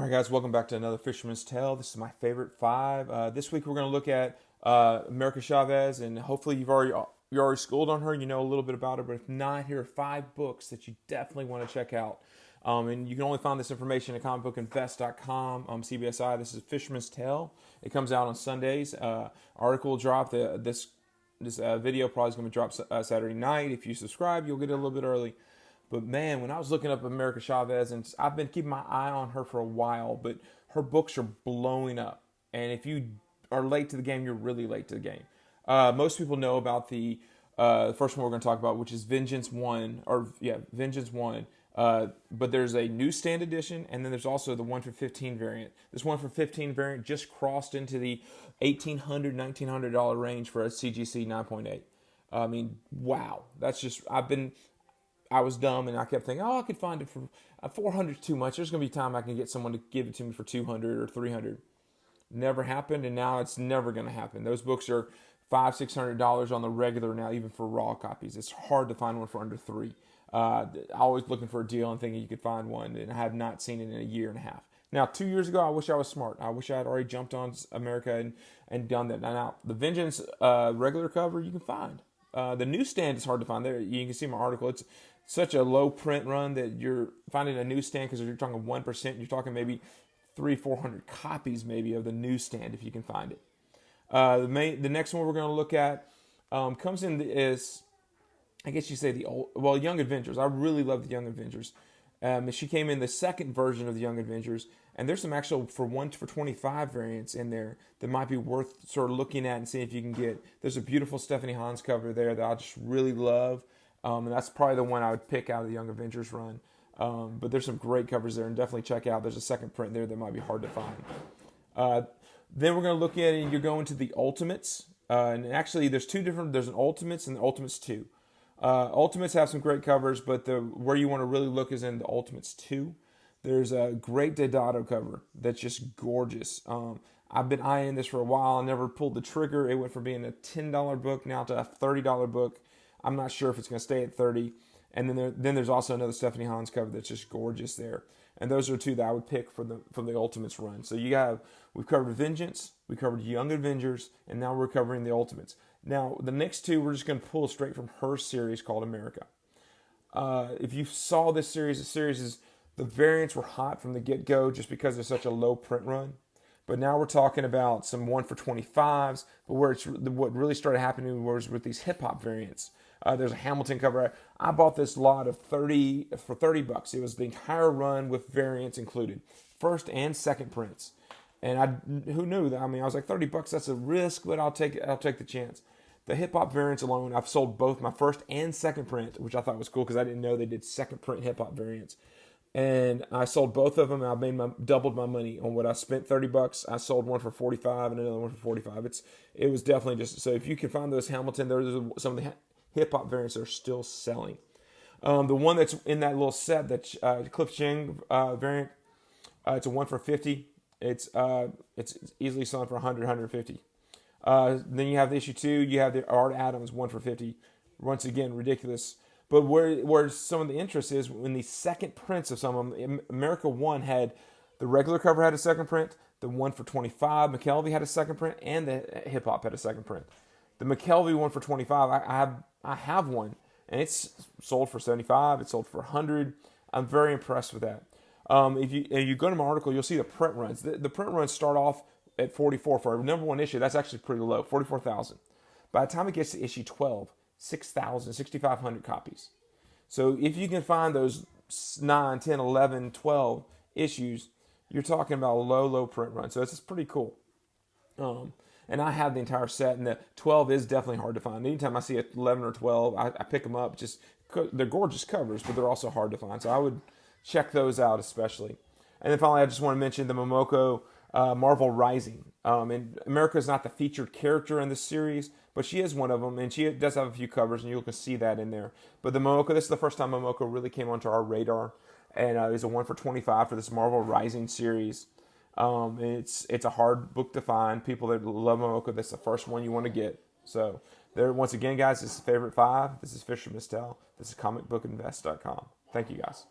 Alright guys, welcome back to another Fisherman's Tale. This is my favorite five. This week we're going to look at America Chavez, and hopefully you're already schooled on her, you know a little bit about her, but if not, here are 5 books that you definitely want to check out. And you can only find this information at comicbookinvest.com, CBSi. This is Fisherman's Tale. It comes out on Sundays. Article will drop. This video probably is going to drop Saturday night. If you subscribe, you'll get it a little bit early. But man, when I was looking up America Chavez, and I've been keeping my eye on her for a while, but her books are blowing up. And if you are late to the game, you're really late to the game. Most people know about the first one we're going to talk about, which is Vengeance 1. But there's a newsstand edition, and then there's also the 1 for 15 variant. This 1 for 15 variant just crossed into the $1,800, $1,900 range for a CGC 9.8. I mean, wow. That's just, I was dumb, and I kept thinking, I could find it for 400 too much. There's going to be time I can get someone to give it to me for 200 or 300. Never happened, and now it's never going to happen. Those books are $500, $600 on the regular now, even for raw copies. It's hard to find one for under $3. Always looking for a deal and thinking you could find one, and I have not seen it in a year and a half. Now, 2 years ago, I wish I was smart. I wish I had already jumped on America and done that. Now, the Vengeance regular cover you can find. The newsstand is hard to find. There, you can see my article. It's such a low print run that you're finding a newsstand, because you're talking 1%, you're talking maybe 400 copies maybe of the newsstand if you can find it. The next one we're going to look at comes in is, I guess you say Young Adventures. I really love the Young Adventures. She came in the second version of the Young Adventures, and there's some actual 1 for 25 variants in there that might be worth sort of looking at and seeing if you can get. There's a beautiful Stephanie Hans cover there that I just really love. And that's probably the one I would pick out of the Young Avengers run. But there's some great covers there, and definitely check out. There's a second print there that might be hard to find. Then we're going to look at it, and you're going to the Ultimates. And actually, there's an Ultimates and the Ultimates 2. Ultimates have some great covers, but where you want to really look is in the Ultimates 2. There's a great Deodato cover that's just gorgeous. I've been eyeing this for a while. I never pulled the trigger. It went from being a $10 book now to a $30 book. I'm not sure if it's going to stay at 30. And then there's also another Stephanie Hans cover that's just gorgeous there. And those are 2 that I would pick from the Ultimates run. So we've covered Vengeance, we covered Young Avengers, and now we're covering the Ultimates. Now, the next 2 we're just going to pull straight from her series called America. If you saw this series, the variants were hot from the get-go just because it's such a low print run. But now we're talking about some 1 for 25s, but what really started happening was with these hip-hop variants. There's a Hamilton cover. I bought this lot of for $30. It was the entire run with variants included, first and second prints. And who knew that? I mean, I was like, $30. That's a risk, but I'll take the chance. The hip hop variants alone, I've sold both my first and second print, which I thought was cool because I didn't know they did second print hip hop variants. And I sold both of them, and I doubled my money on what I spent. $30. I sold one for 45 and another one for 45. It was definitely just, so if you can find those Hamilton, there's some of the hip-hop variants are still selling. The one that's in that little set, that Cliff Chang variant, it's a 1 for 50. It's easily selling for 100, 150. Then you have the issue 2. You have the Art Adams 1 for 50. Once again, ridiculous. But where some of the interest is, in the second prints of some of them, America 1 had, the regular cover had a second print, the 1 for 25, McKelvey had a second print, and the hip-hop had a second print. The McKelvey 1 for 25, I have one, and it's sold for 75. It's sold for 100. I'm very impressed with that. If you go to my article, you'll see the print runs. The print runs start off at 44 for a number 1 issue. That's actually pretty low, 44,000. By the time it gets to issue 12, 6,000, 6,500 copies. So if you can find those 9, 10, 11, 12 issues, you're talking about a low print run. So it's pretty cool. And I have the entire set, and the 12 is definitely hard to find. Anytime I see a 11 or 12, I pick them up. They're gorgeous covers, but they're also hard to find. So I would check those out especially. And then finally, I just want to mention the Momoko Marvel Rising. And America is not the featured character in this series, but she is one of them, and she does have a few covers, and you can see that in there. But the Momoko, this is the first time Momoko really came onto our radar, and it's a 1 for 25 for this Marvel Rising series. It's a hard book to find. People that love Momoko, that's the first one you want to get. So there, once again, guys, this is Favorite 5. This is Fisherman's Tale. This is comicbookinvest.com. Thank you, guys.